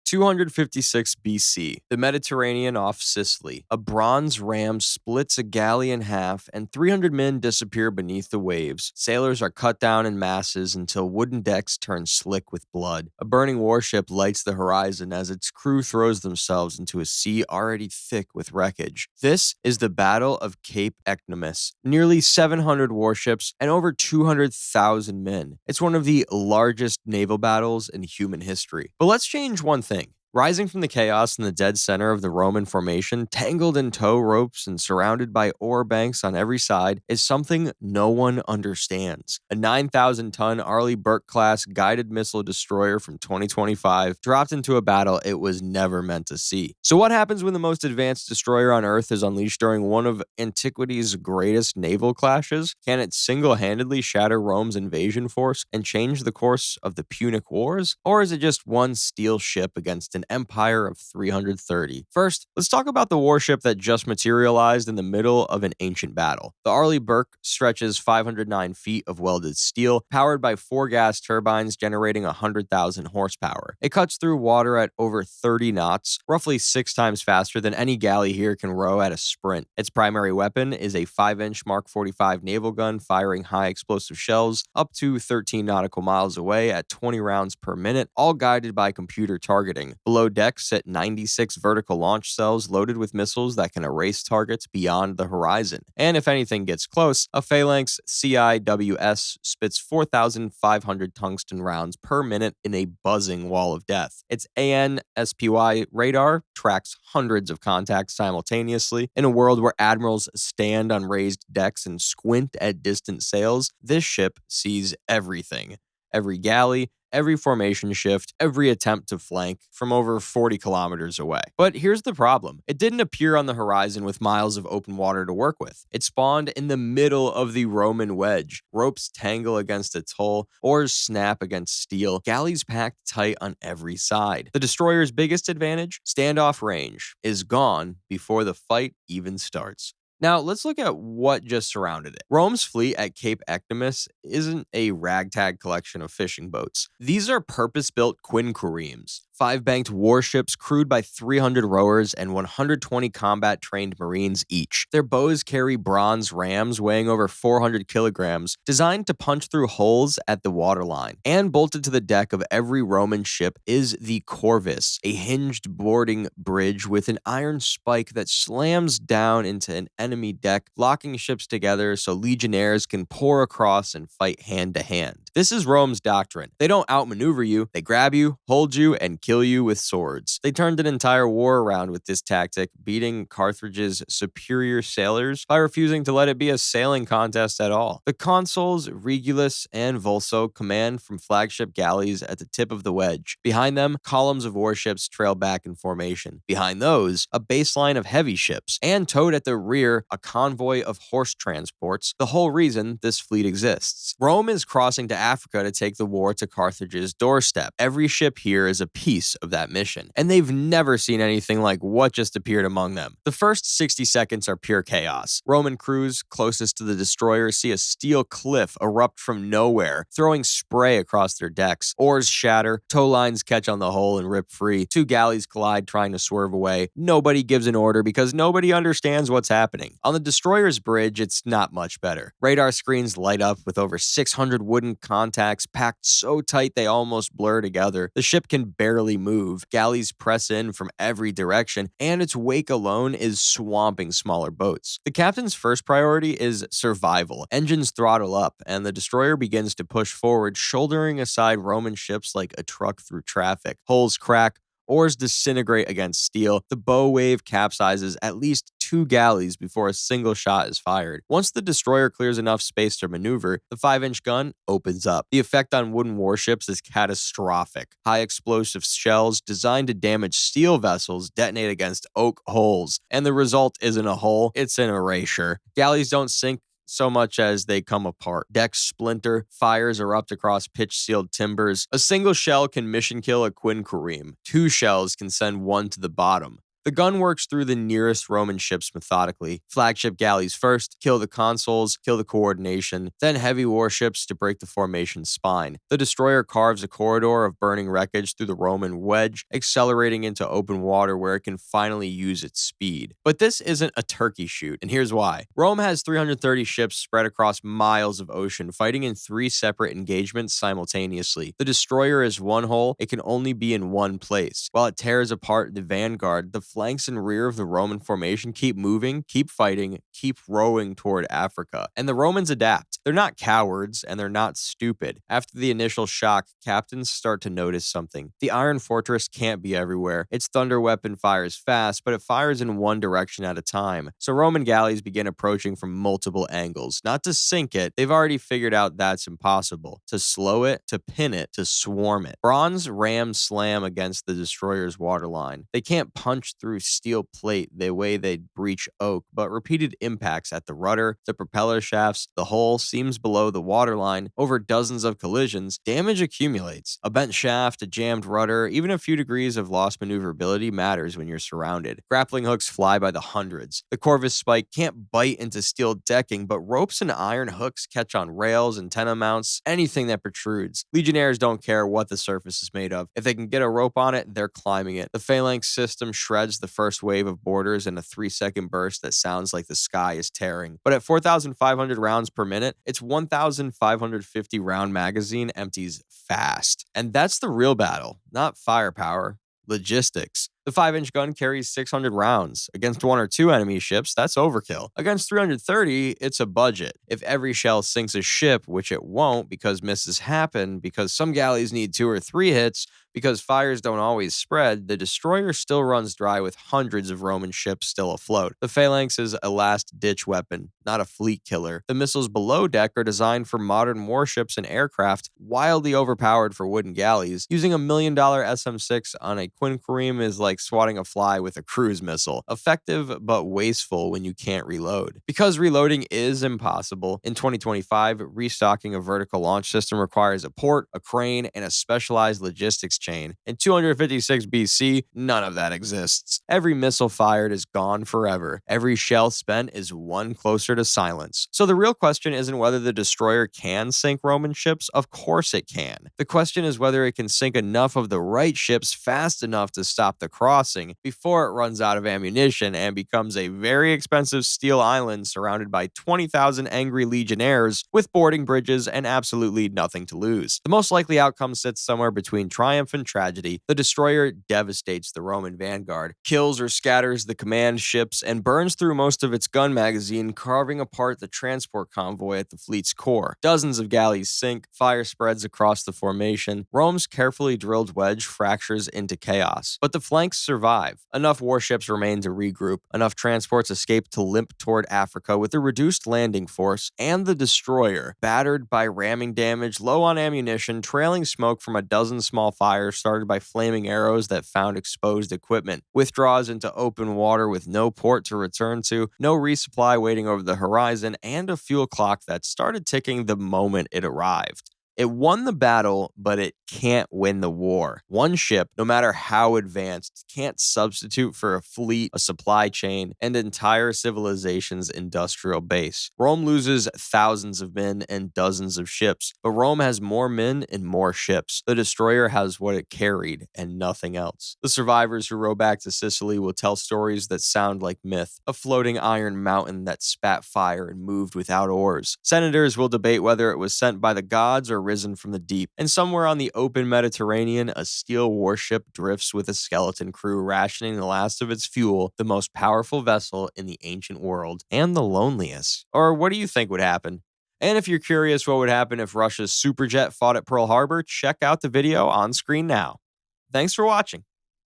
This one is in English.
256 BC, the Mediterranean off Sicily. A bronze ram splits a galley in half, and 300 men disappear beneath the waves. Sailors are cut down in masses until wooden decks turn slick with blood. A burning warship lights the horizon as its crew throws themselves into a sea already thick with wreckage. This is the Battle of Cape Ecnomus. Nearly 700 warships and over 200,000 men. It's one of the largest naval battles in human history. But let's change one thing. Rising from the chaos in the dead center of the Roman formation, tangled in tow ropes and surrounded by ore banks on every side, is something no one understands. A 9,000-ton Arleigh Burke-class guided missile destroyer from 2025 dropped into a battle it was never meant to see. So what happens when the most advanced destroyer on Earth is unleashed during one of antiquity's greatest naval clashes? Can it single-handedly shatter Rome's invasion force and change the course of the Punic Wars? Or is it just one steel ship against an empire of 330. First, let's talk about the warship that just materialized in the middle of an ancient battle. The Arleigh Burke stretches 509 feet of welded steel, powered by 4 gas turbines generating 100,000 horsepower. It cuts through water at over 30 knots, roughly 6 times faster than any galley here can row at a sprint. Its primary weapon is a 5-inch Mark 45 naval gun firing high explosive shells up to 13 nautical miles away at 20 rounds per minute, all guided by computer targeting. Below deck sit 96 vertical launch cells loaded with missiles that can erase targets beyond the horizon. And if anything gets close, a Phalanx CIWS spits 4,500 tungsten rounds per minute in a buzzing wall of death. Its AN/SPY radar tracks hundreds of contacts simultaneously. In a world where admirals stand on raised decks and squint at distant sails, this ship sees everything. Every galley, every formation shift, every attempt to flank from over 40 kilometers away. But here's the problem. It didn't appear on the horizon with miles of open water to work with. It spawned in the middle of the Roman wedge. Ropes tangle against its hull, oars snap against steel, galleys packed tight on every side. The destroyer's biggest advantage, standoff range, is gone before the fight even starts. Now, let's look at what just surrounded it. Rome's fleet at Cape Ecnomus isn't a ragtag collection of fishing boats. These are purpose-built quinqueremes, 5-banked warships crewed by 300 rowers and 120 combat-trained Marines each. Their bows carry bronze rams weighing over 400 kilograms, designed to punch through holes at the waterline. And bolted to the deck of every Roman ship is the corvus, a hinged boarding bridge with an iron spike that slams down into an enemy deck, locking ships together so legionnaires can pour across and fight hand-to-hand. This is Rome's doctrine. They don't outmaneuver you, they grab you, hold you, and kill you with swords. They turned an entire war around with this tactic, beating Carthage's superior sailors by refusing to let it be a sailing contest at all. The consuls Regulus and Vulso command from flagship galleys at the tip of the wedge. Behind them, columns of warships trail back in formation. Behind those, a baseline of heavy ships, and towed at the rear, a convoy of horse transports, the whole reason this fleet exists. Rome is crossing to Africa to take the war to Carthage's doorstep. Every ship here is a piece of that mission, and they've never seen anything like what just appeared among them. The first 60 seconds are pure chaos. Roman crews closest to the destroyer see a steel cliff erupt from nowhere, throwing spray across their decks. Oars shatter, tow lines catch on the hull and rip free. 2 galleys collide trying to swerve away. Nobody gives an order because nobody understands what's happening. On the destroyer's bridge, it's not much better. Radar screens light up with over 600 wooden contacts packed so tight they almost blur together. The ship can barely move. Galleys press in from every direction, and its wake alone is swamping smaller boats. The captain's first priority is survival. Engines throttle up, and the destroyer begins to push forward, shouldering aside Roman ships like a truck through traffic. Hulls crack, oars disintegrate against steel. The bow wave capsizes at least 2 galleys before a single shot is fired. Once the destroyer clears enough space to maneuver, the 5-inch gun opens up. The effect on wooden warships is catastrophic. High explosive shells designed to damage steel vessels detonate against oak hulls, and the result isn't a hull, it's an erasure. Galleys don't sink so much as they come apart. Decks splinter, fires erupt across pitch-sealed timbers. A single shell can mission kill a quinquereme. 2 shells can send one to the bottom. The gun works through the nearest Roman ships methodically. Flagship galleys first, kill the consoles, kill the coordination, then heavy warships to break the formation's spine. The destroyer carves a corridor of burning wreckage through the Roman wedge, accelerating into open water where it can finally use its speed. But this isn't a turkey shoot, and here's why. Rome has 330 ships spread across miles of ocean, fighting in 3 separate engagements simultaneously. The destroyer is one hull, it can only be in one place. While it tears apart the vanguard, the flanks and rear of the Roman formation keep moving, keep fighting, keep rowing toward Africa. And the Romans adapt. They're not cowards, and they're not stupid. After the initial shock, captains start to notice something. The Iron Fortress can't be everywhere. Its thunder weapon fires fast, but it fires in one direction at a time. So Roman galleys begin approaching from multiple angles. Not to sink it, they've already figured out that's impossible. To slow it, to pin it, to swarm it. Bronze rams slam against the destroyer's waterline. They can't punch through steel plate the way they'd breach oak, but repeated impacts at the rudder, the propeller shafts, the hull seams below the waterline, over dozens of collisions, damage accumulates. A bent shaft, a jammed rudder, even a few degrees of lost maneuverability matters when you're surrounded. Grappling hooks fly by the hundreds. The Corvus spike can't bite into steel decking, but ropes and iron hooks catch on rails, antenna mounts, anything that protrudes. Legionnaires don't care what the surface is made of. If they can get a rope on it, they're climbing it. The phalanx system shreds the first wave of boarders in a 3-second burst that sounds like the sky is tearing. But at 4,500 rounds per minute, its 1,550 round magazine empties fast. And that's the real battle, not firepower. Logistics. The 5-inch gun carries 600 rounds. Against 1 or 2 enemy ships, that's overkill. Against 330, it's a budget. If every shell sinks a ship, which it won't because misses happen, because some galleys need 2 or 3 hits, because fires don't always spread, the destroyer still runs dry with hundreds of Roman ships still afloat. The phalanx is a last-ditch weapon, not a fleet killer. The missiles below deck are designed for modern warships and aircraft, wildly overpowered for wooden galleys. Using $1 million SM-6 on a quinquereme is like swatting a fly with a cruise missile. Effective, but wasteful when you can't reload. Because reloading is impossible, in 2025, restocking a vertical launch system requires a port, a crane, and a specialized logistics chain. In 256 BC, none of that exists. Every missile fired is gone forever. Every shell spent is one closer to silence. So the real question isn't whether the destroyer can sink Roman ships. Of course it can. The question is whether it can sink enough of the right ships fast enough to stop the crossing before it runs out of ammunition and becomes a very expensive steel island surrounded by 20,000 angry legionnaires with boarding bridges and absolutely nothing to lose. The most likely outcome sits somewhere between triumph and tragedy. The destroyer devastates the Roman vanguard, kills or scatters the command ships, and burns through most of its gun magazine, carving apart the transport convoy at the fleet's core. Dozens of galleys sink, fire spreads across the formation. Rome's carefully drilled wedge fractures into chaos. But the flanks survive. Enough warships remain to regroup. Enough transports escape to limp toward Africa with a reduced landing force, and the destroyer, battered by ramming damage, low on ammunition, trailing smoke from a dozen small fires started by flaming arrows that found exposed equipment, withdraws into open water with no port to return to, no resupply waiting over the horizon, and a fuel clock that started ticking the moment it arrived. It won the battle, but it can't win the war. One ship, no matter how advanced, can't substitute for a fleet, a supply chain, and entire civilization's industrial base. Rome loses thousands of men and dozens of ships, but Rome has more men and more ships. The destroyer has what it carried and nothing else. The survivors who row back to Sicily will tell stories that sound like myth. A floating iron mountain that spat fire and moved without oars. Senators will debate whether it was sent by the gods or risen from the deep, and somewhere on the open Mediterranean, a steel warship drifts with a skeleton crew rationing the last of its fuel, the most powerful vessel in the ancient world, and the loneliest. Or what do you think would happen? And if you're curious what would happen if Russia's superjet fought at Pearl Harbor, check out the video on screen now. Thanks for watching.